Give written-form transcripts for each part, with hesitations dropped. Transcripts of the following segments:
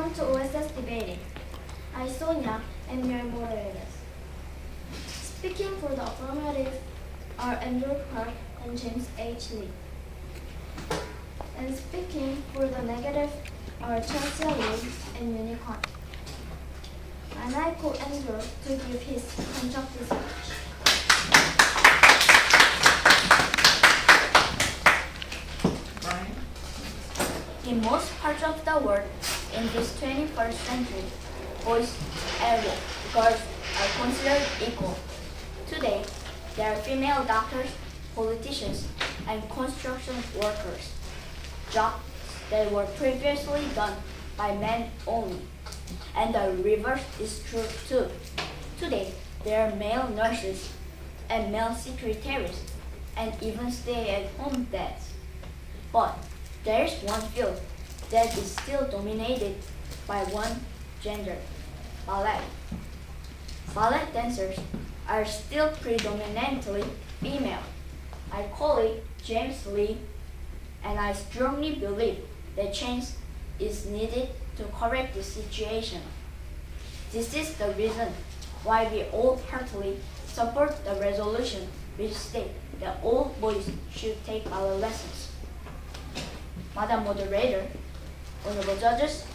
Welcome to OSS Debating. I'm Sonia and your moderators. Speaking for the affirmative are Andrew Park and James H. Lee. And speaking for the negative are Chelsea Lee and Unicorn. And I call Andrew to give his constructive speech. In most parts of the world, in this 21st century, boys and girls are considered equal. Today, there are female doctors, politicians, and construction workers, jobs that were previously done by men only. And the reverse is true too. Today, there are male nurses and male secretaries, and even stay-at-home dads. But there is one field that is still dominated by one gender, ballet. Ballet dancers are still predominantly female. I colleague James Lee, and I strongly believe that change is needed to correct the situation. This is the reason why we all heartily support the resolution which states that all boys should take ballet lessons. Madam Moderator, honorable judges,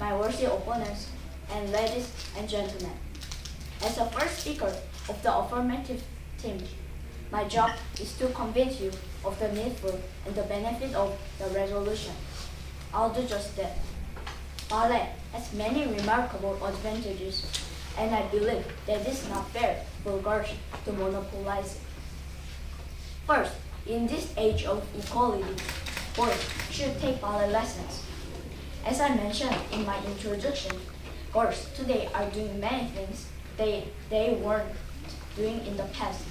my worthy opponents, and ladies and gentlemen. As the first speaker of the affirmative team, my job is to convince you of the needful and the benefit of the resolution. I'll do just that. Ballet has many remarkable advantages, and I believe that it is not fair for girls to monopolize it. First, in this age of equality, boys should take ballet lessons. As I mentioned in my introduction, girls today are doing many things they weren't doing in the past.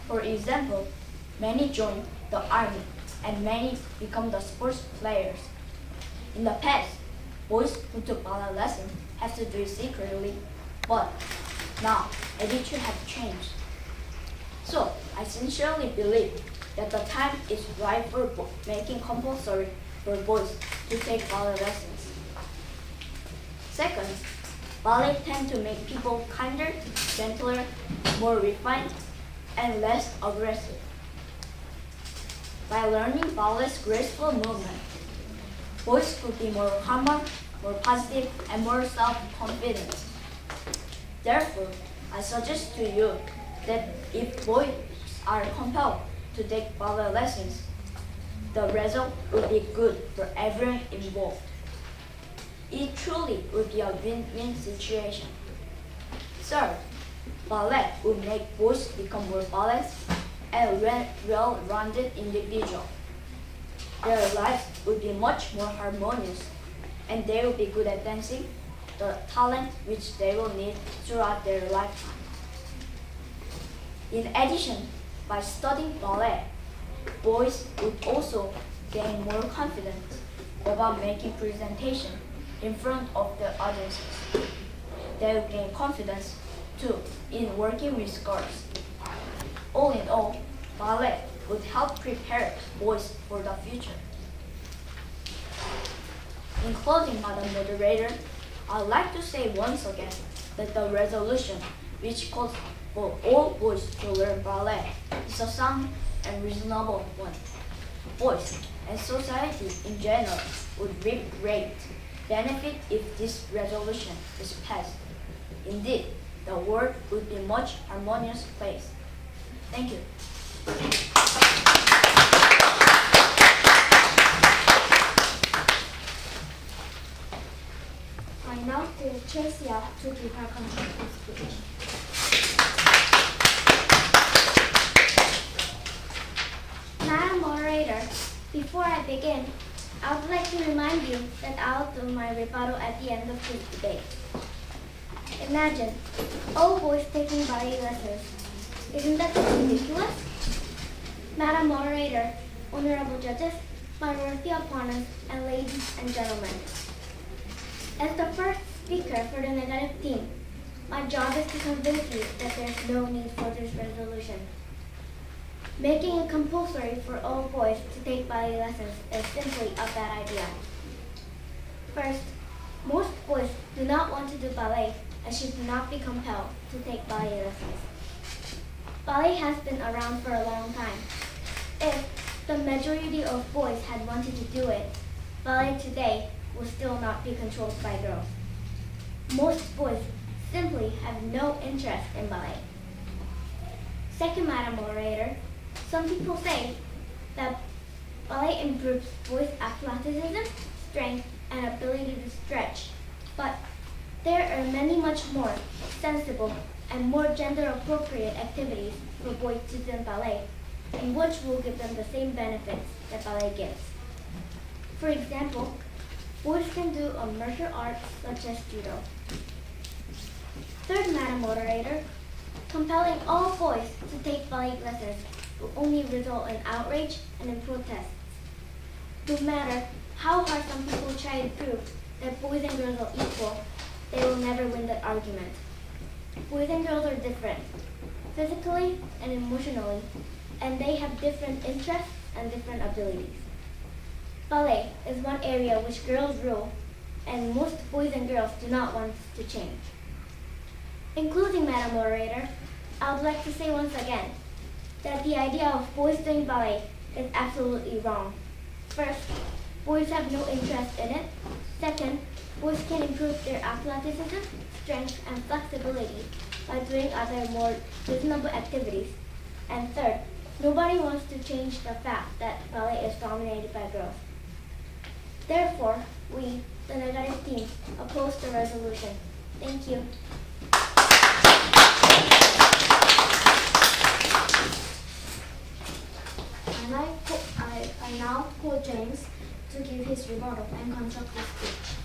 For example, many join the army and many become the sports players. In the past, boys who took ballet lessons have to do it secretly, but now attitudes have changed. So I sincerely believe that the time is right for making compulsory for boys to take ballet lessons. Second, ballet tends to make people kinder, gentler, more refined, and less aggressive. By learning ballet's graceful movement, boys could be more calmer, more positive, and more self-confident. Therefore, I suggest to you that if boys are compelled to take ballet lessons, the result would be good for everyone involved. It truly would be a win-win situation. Third, ballet would make boys become more balanced and well-rounded individuals. Their lives would be much more harmonious, and they will be good at dancing, the talent which they will need throughout their lifetime. In addition, by studying ballet, boys would also gain more confidence about making presentation in front of the audiences. They will gain confidence too in working with girls. All in all, ballet would help prepare boys for the future. In closing, Madam Moderator, I'd like to say once again that the resolution which calls for all boys to learn ballet is a sound and reasonable one. Boys and society in general would reap great benefit if this resolution is passed. Indeed, the world would be a much harmonious place. Thank you. I now call Chelsea to give her constructive speech. Madam Moderator, before I begin, I would like to remind you that I'll do my rebuttal at the end of this debate. Imagine all boys taking ballet lessons. Isn't that just ridiculous? Madam Moderator, honorable judges, my worthy opponents, and ladies and gentlemen. As the first speaker for the negative team, my job is to convince you that there's no need for this resolution. Making it compulsory for all boys to take ballet lessons is simply a bad idea. First, Most boys do not want to do ballet and should not be compelled to take ballet lessons. Ballet has been around for a long time. If the majority of boys had wanted to do it, ballet today will still not be controlled by girls. Most boys simply have no interest in ballet. Second, Madam Moderator, some people say that ballet improves boys' athleticism, strength, and ability to stretch, but there are many much more sensible and more gender-appropriate activities for boys to do in ballet, and which will give them the same benefits that ballet gives. For example, boys can do a martial art such as judo. Third, Madam Moderator, compelling all boys to take ballet lessons will only result in outrage and in protests. No matter how hard some people try to prove that boys and girls are equal, they will never win that argument. Boys and girls are different, physically and emotionally, and they have different interests and different abilities. Ballet is one area which girls rule, and most boys and girls do not want to change. In closing, Madam Moderator, I would like to say once again that the idea of boys doing ballet is absolutely wrong. First, boys have no interest in it. Second, boys can improve their athleticism, strength, and flexibility by doing other more reasonable activities. And third, nobody wants to change the fact that ballet is dominated by girls. Therefore, we, the negative team, oppose the resolution. Thank you. I now call James to give his rebuttal and constructive speech.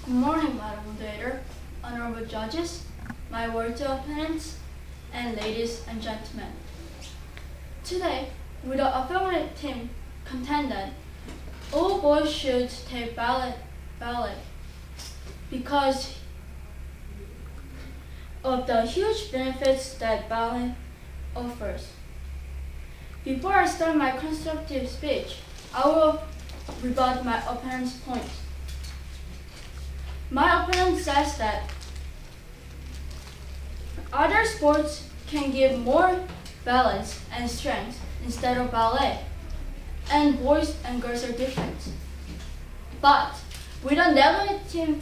Good morning, Madam Moderator, honorable judges, my worthy opponents, and ladies and gentlemen. Today, with the affirmative team contended, all boys should take ballet because of the huge benefits that ballet offers. Before I start my constructive speech, I will rebut my opponent's point. My opponent says that other sports can give more balance and strength instead of ballet, and boys and girls are different. But with a negative team,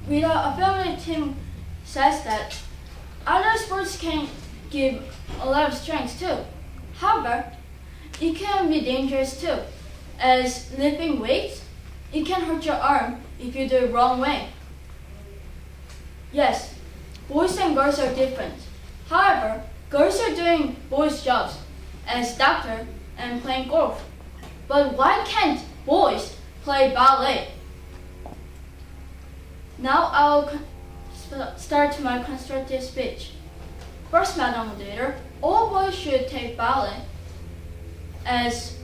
with a affirmative team says that other sports can give a lot of strength too. However, it can be dangerous too, as lifting weights, it can hurt your arm if you do it wrong way. Yes, boys and girls are different. However, girls are doing boys' jobs as doctor and playing golf. But why can't boys play ballet? Now I'll start my constructive speech. First, Madam Moderator, all boys should take ballet as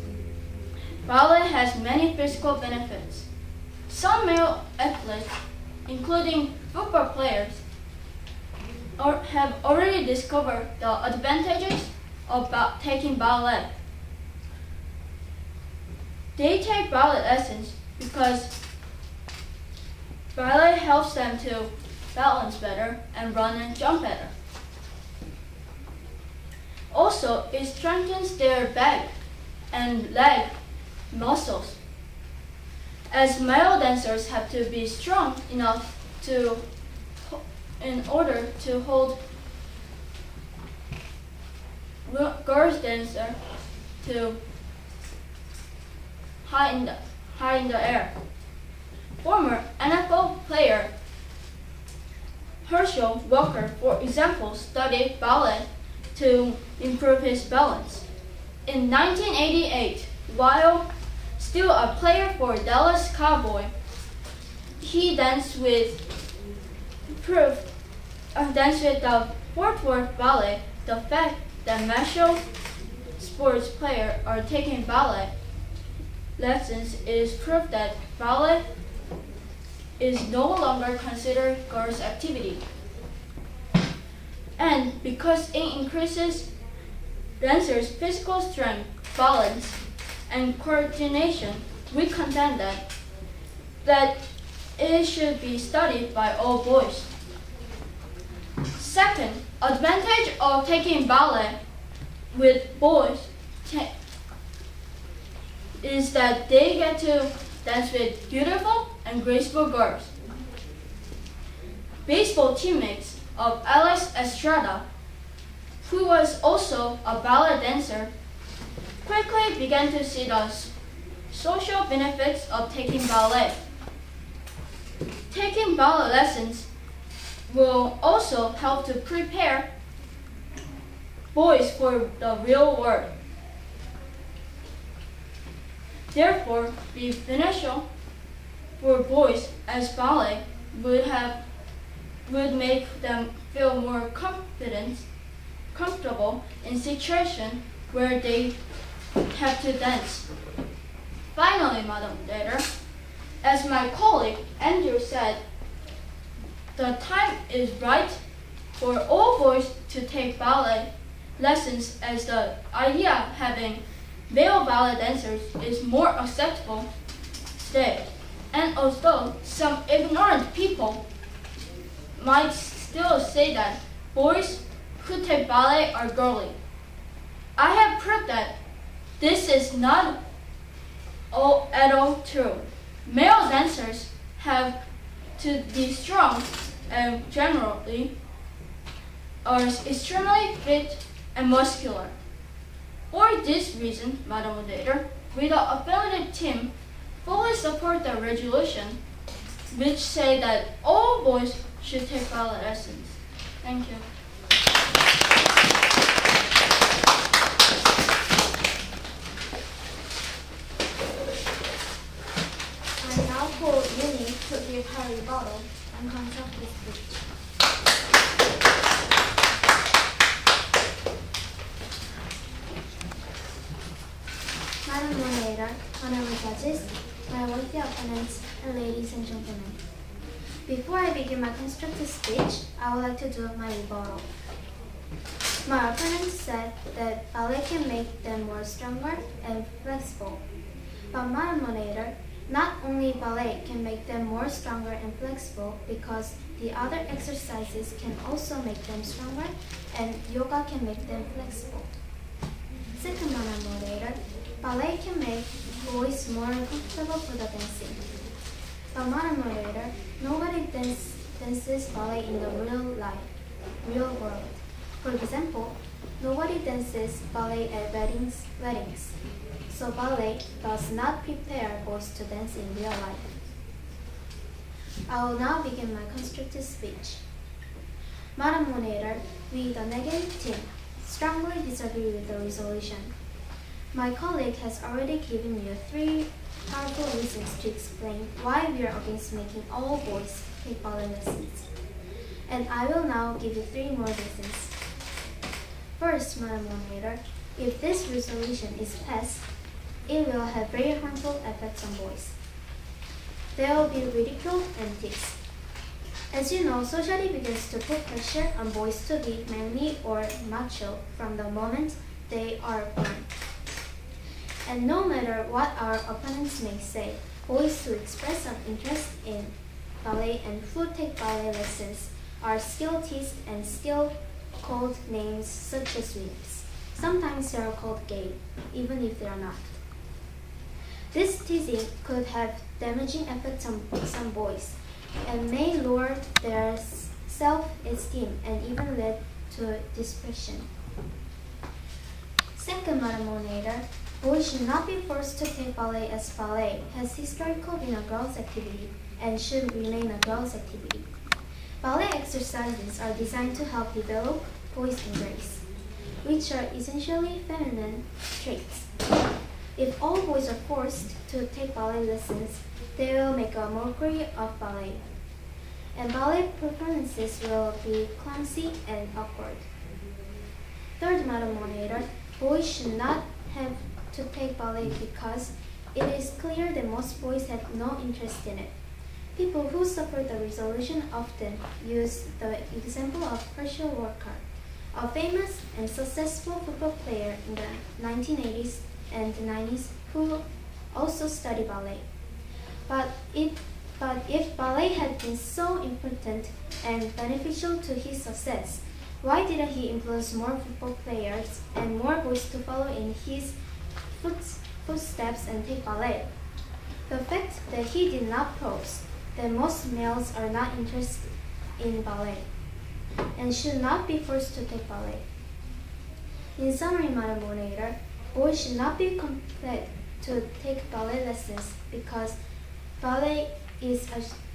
ballet has many physical benefits. Some male athletes, including football players, have already discovered the advantages of taking ballet. They take ballet lessons because ballet helps them to balance better and run and jump better. Also, it strengthens their back and leg muscles, as male dancers have to be strong enough in order to hold girls dancer to high in the air. Former NFL player Herschel Walker, for example, studied ballet to improve his balance. In 1988, while still a player for Dallas Cowboys, he danced with the Fort Worth Ballet, the fact that martial sports players are taking ballet lessons, it is proof that ballet is no longer considered girls' activity. And because it increases dancers' physical strength, balance, and coordination, we contend that it should be studied by all boys. Second, advantage of taking ballet with boys is that they get to dance with beautiful and graceful girls. Baseball teammates of Alex Estrada, who was also a ballet dancer, quickly began to see the social benefits of taking ballet. Taking ballet lessons will also help to prepare boys for the real world. Therefore, be beneficial for boys as ballet would make them feel more comfortable in situations where they have to dance. Finally, Madam Moderator, as my colleague Andrew said, the time is right for all boys to take ballet lessons, as the idea of having male ballet dancers is more acceptable today. And although some ignorant people might still say that boys who take ballet are girly, I have proved that this is not at all true. Male dancers have to be strong and generally are extremely fit and muscular. For this reason, Madam Moderator, we the affiliated team fully support the resolution which say that all boys should take ballet lessons. Thank you. I now call Uni to give her rebuttal and construct this speech. Madam Moderator, honorable judges, my worthy opponents, and ladies and gentlemen. Before I begin my constructive speech, I would like to do my rebuttal. My opponents said that ballet can make them more stronger and flexible. But Madam Moderator, not only ballet can make them more stronger and flexible, because the other exercises can also make them stronger, and yoga can make them flexible. Second, Madam Moderator, ballet can make boys more comfortable for the dancing. But Madam Moderator, nobody dances ballet in the real world. For example, nobody dances ballet at weddings. So ballet does not prepare boys to dance in real life. I will now begin my constructive speech. Madam Moderator, we, the negative team, strongly disagree with the resolution. My colleague has already given you 3 powerful reasons to explain why we are against making all boys take ballet lessons. And I will now give you 3 more reasons. First, Madam Moderator, if this resolution is passed, it will have very harmful effects on boys. There will be ridicule and tics. As you know, society begins to put pressure on boys to be manly or macho from the moment they are born. And no matter what our opponents may say, boys who express some interest in ballet and who take ballet lessons are still teased and still called names such as wimps. Sometimes they are called gay, even if they are not. This teasing could have damaging effects on some boys and may lower their self-esteem and even lead to depression. Second, Madam Moderator, boys should not be forced to take ballet, as ballet has historically been a girls' activity and should remain a girls' activity. Ballet exercises are designed to help develop poise and grace, which are essentially feminine traits. If all boys are forced to take ballet lessons, they will make a mockery of ballet, and ballet performances will be clumsy and awkward. Third, Madam Moderator, boys should not have to take ballet because it is clear that most boys have no interest in it. People who support the resolution often use the example of Herschel Walker, a famous and successful football player in the 1980s and 90s who also studied ballet. But if ballet had been so important and beneficial to his success, why didn't he influence more football players and more boys to follow in his footsteps and take ballet? The fact that he did not proves that most males are not interested in ballet and should not be forced to take ballet. In summary, Madam Moderator, boys should not be compelled to take ballet lessons because ballet is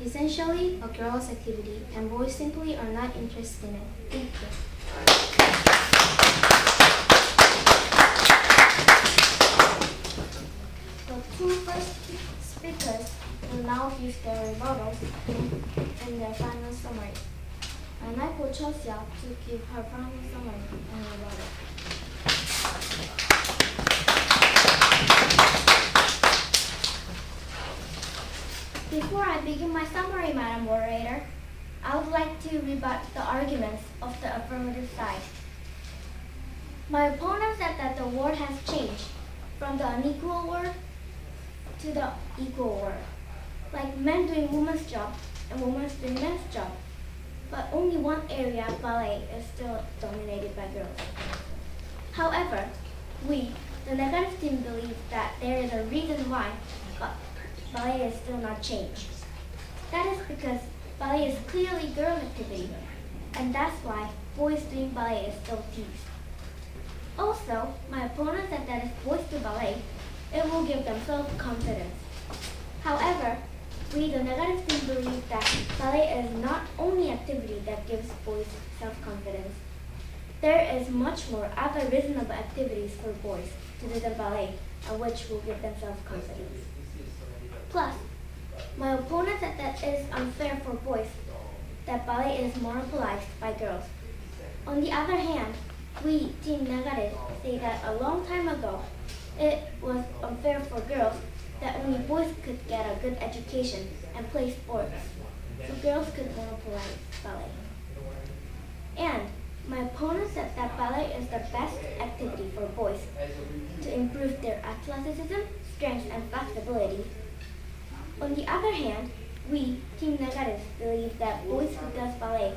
essentially a girl's activity and boys simply are not interested in it. Thank you. The two first speakers will now give their rebuttals and their final summary. I invite Cho Xia to give her final summary and rebuttal. Before I begin my summary, Madam Moderator, I would like to rebut the arguments of the affirmative side. My opponent said that the world has changed from the unequal world to the equal world, like men doing women's job and women doing men's job. But only one area, ballet, is still dominated by girls. However, we, the negative team, believe that there is a reason why ballet is still not changed. That is because ballet is clearly girl activity, and that's why boys doing ballet is still teased. Also, my opponent said that if boys do ballet, it will give them self-confidence. However, we, the negative team, believe that ballet is not only activity that gives boys self-confidence. There is much more other reasonable activities for boys to do than ballet, and which will give them self-confidence. Plus, my opponent said that it is unfair for boys that ballet is monopolized by girls. On the other hand, we, Team Negative, say that a long time ago, it was unfair for girls that only boys could get a good education and play sports, so girls could monopolize ballet. And my opponent said that ballet is the best activity for boys to improve their athleticism, strength, and flexibility. On the other hand, we, Team Negative, believe that boys who does ballet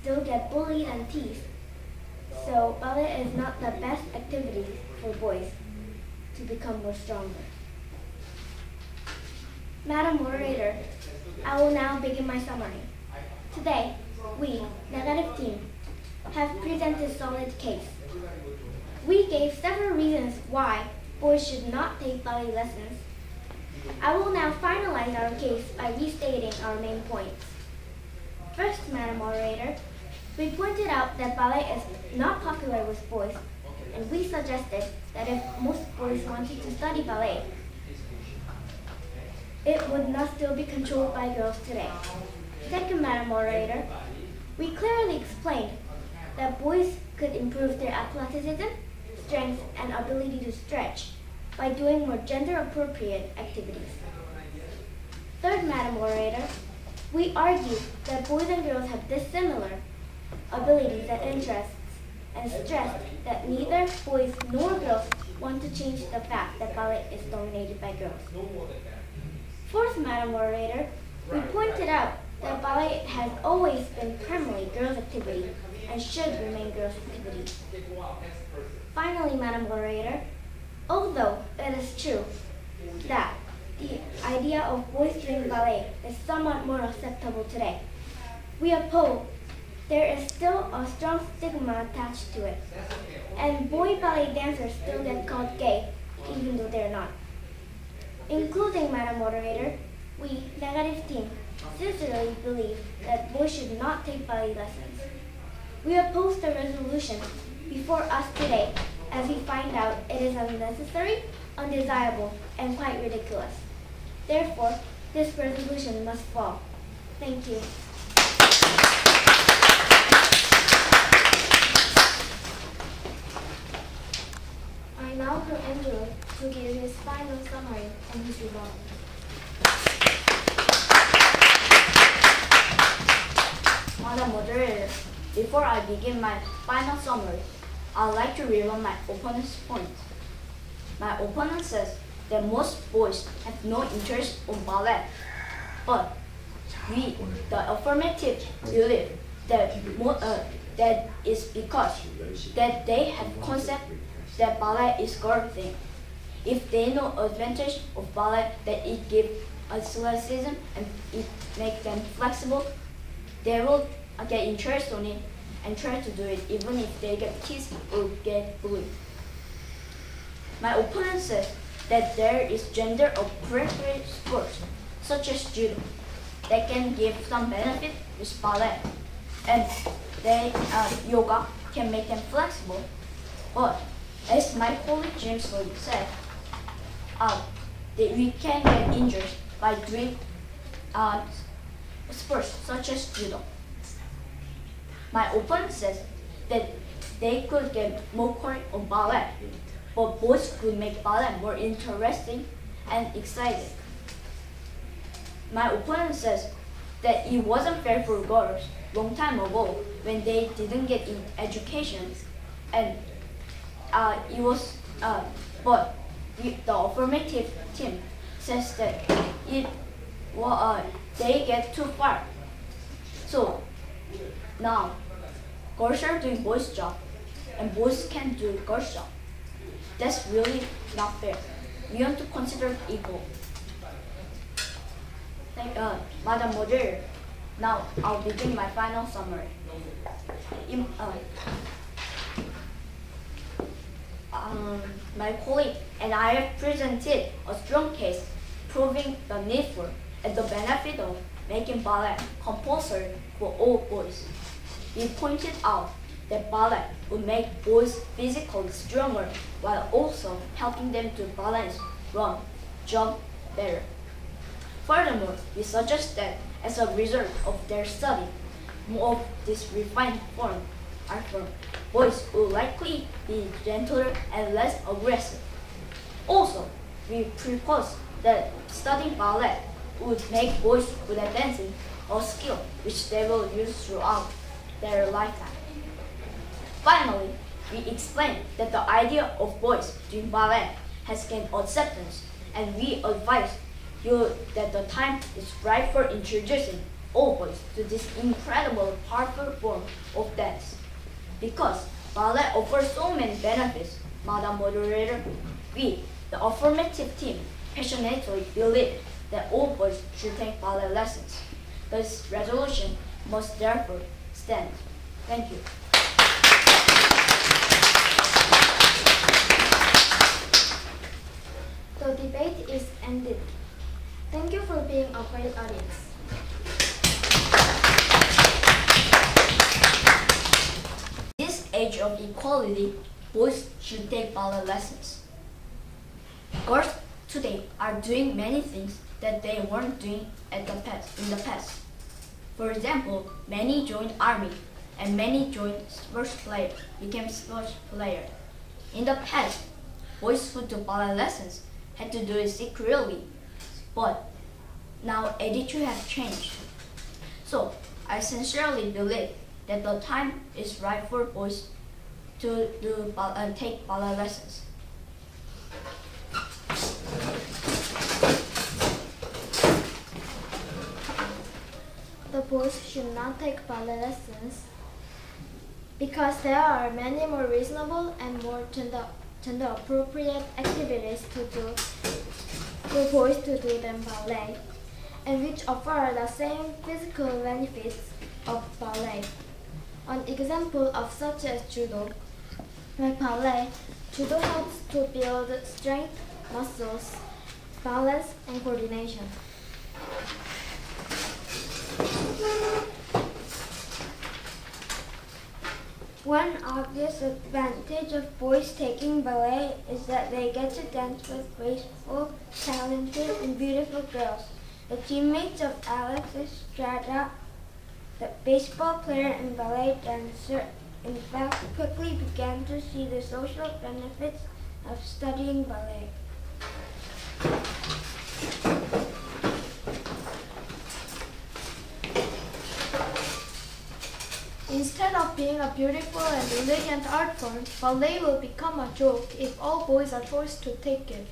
still get bullied and teased, so ballet is not the best activity for boys to become more stronger. Madam Moderator, I will now begin my summary. Today, we, Negative Team, have presented a solid case. We gave several reasons why boys should not take ballet lessons. I will now finalize our case by restating our main points. First, Madam Moderator, we pointed out that ballet is not popular with boys, and we suggested that if most boys wanted to study ballet, it would not still be controlled by girls today. Second, Madam Moderator, we clearly explained that boys could improve their athleticism, strength, and ability to stretch by doing more gender-appropriate activities. Third, Madam Moderator, we argued that boys and girls have dissimilar abilities and interests, and stressed that neither boys nor girls want to change the fact that ballet is dominated by girls. Fourth, Madam Moderator, we pointed out that ballet has always been primarily girls' activity and should remain girls' activity. Finally, Madam Moderator, although it is true that the idea of boys doing ballet is somewhat more acceptable today, we oppose there is still a strong stigma attached to it, and boy ballet dancers still get called gay, even though they're not. In closing, Madam Moderator, we, Negative Team, sincerely believe that boys should not take ballet lessons. We oppose the resolution before us today as we find out it is unnecessary, undesirable, and quite ridiculous. Therefore, this resolution must fall. Thank you. now for Andrew to give his final summary and his rebuttal. Madam Moderator, before I begin my final summary, I'd like to review my opponent's point. My opponent says that most boys have no interest in ballet, but we, the affirmative, believe that that is because that they have concept that ballet is girl thing. If they know advantage of ballet, that it gives athleticism and it makes them flexible, they will get interest on it and try to do it even if they get teased or get bullied. My opponent says that there is gender appropriate sports such as judo that can give some benefit with ballet, and yoga can make them flexible. But as my colleague James Lee said, that we can get injured by doing sports such as judo. My opponent says that they could get more correct on ballet, but boys could make ballet more interesting and exciting. My opponent says that it wasn't fair for girls long time ago when they didn't get education, and it was but the affirmative team says that they get too far. So now girls are doing boys' job and boys can't do girls' job. That's really not fair. We want to consider it equal. Madam Moderator, now I'll begin my final summary. My colleague and I have presented a strong case proving the need for and the benefit of making ballet compulsory for all boys. We pointed out that ballet would make boys physically stronger while also helping them to balance, run, jump better. Furthermore, we suggest that as a result of their study, more of this refined form art form, boys will likely be gentler and less aggressive. Also, we propose that studying ballet would make boys good at dancing, a skill which they will use throughout their lifetime. Finally, we explain that the idea of boys doing ballet has gained acceptance, and we advise you that the time is right for introducing all boys to this incredible, powerful form of dance. Because ballet offers so many benefits, Madam Moderator, we, the affirmative team, passionately believe that all boys should take ballet lessons. This resolution must therefore stand. Thank you. The debate is ended. Thank you for being a great audience. In this age of equality, boys should take ballet lessons. Girls today are doing many things that they weren't doing in the past. For example, many joined army and many became sports players. In the past, boys who took ballet lessons had to do it secretly, but now attitude has changed. So I sincerely believe that the time is right for boys to take ballet lessons. The boys should not take ballet lessons because there are many more reasonable and more gender appropriate activities to do for boys to do than ballet, and which offer the same physical benefits of ballet. An example of such as judo. Like ballet, judo helps to build strength, muscles, balance, and coordination. One obvious advantage of boys taking ballet is that they get to dance with graceful, talented, and beautiful girls. The teammates of Alex Estrada, the baseball player and ballet dancer, in fact quickly began to see the social benefits of studying ballet. Instead of being a beautiful and elegant art form, ballet will become a joke if all boys are forced to take it.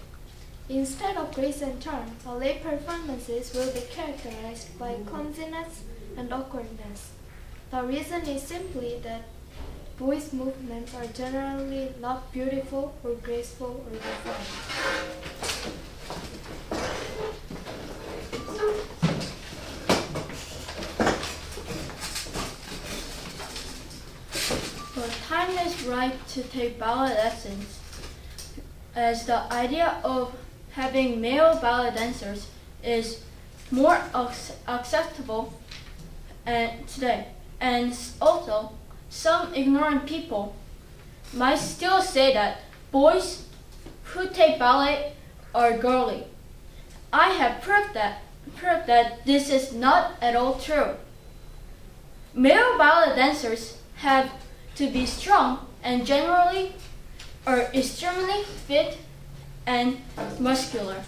Instead of grace and charm, ballet performances will be characterized by clumsiness and awkwardness. The reason is simply that boys' movements are generally not beautiful or graceful or refined. The time is right to take ballet lessons, as the idea of having male ballet dancers is more acceptable today. And also, some ignorant people might still say that boys who take ballet are girly. I have proved that this is not at all true. Male ballet dancers have to be strong and generally are extremely fit and muscular.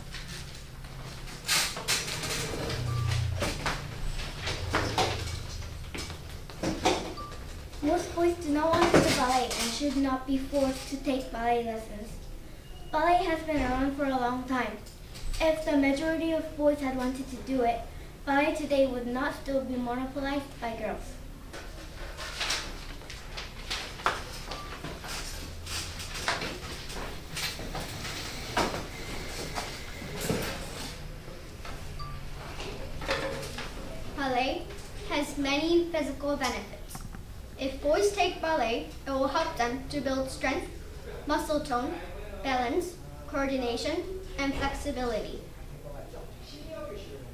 Most boys do not want to do ballet and should not be forced to take ballet lessons. Ballet has been around for a long time. If the majority of boys had wanted to do it, ballet today would not still be monopolized by girls. Ballet has many physical benefits. If boys take ballet, it will help them to build strength, muscle tone, balance, coordination, and flexibility.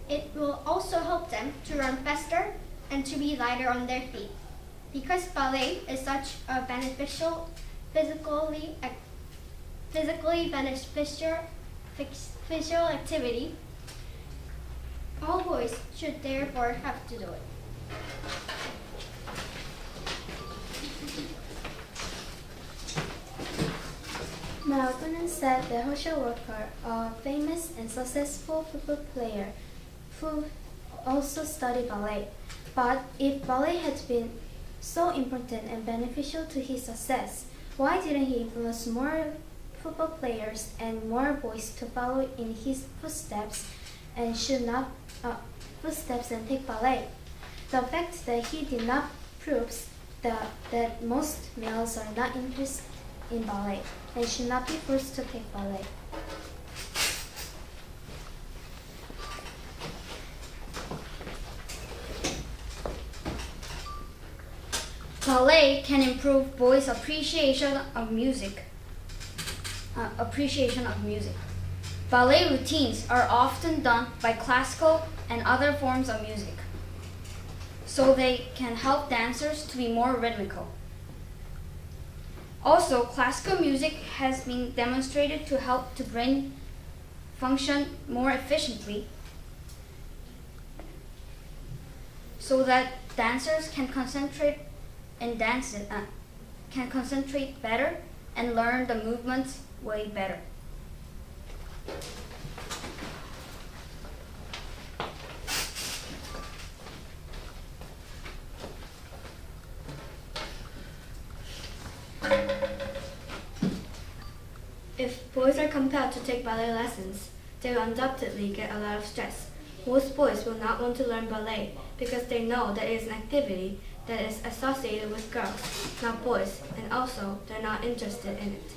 It will also help them to run faster and to be lighter on their feet. Because ballet is such a physically beneficial activity, all boys should therefore have to do it. My opponent said that Herschel Walker, a famous and successful football player who also studied ballet. But if ballet had been so important and beneficial to his success, why didn't he influence more football players and more boys to follow in his footsteps and take ballet? The fact that he did not proves that most males are not interested in ballet and should not be forced to take ballet. Ballet can improve boys' appreciation of music. Ballet routines are often done by classical and other forms of music, so they can help dancers to be more rhythmical. Also, classical music has been demonstrated to help the brain function more efficiently, so that dancers can concentrate better and learn the movements way better. If boys are compelled to take ballet lessons, they will undoubtedly get a lot of stress. Most boys will not want to learn ballet because they know that it is an activity that is associated with girls, not boys, and also they're not interested in it.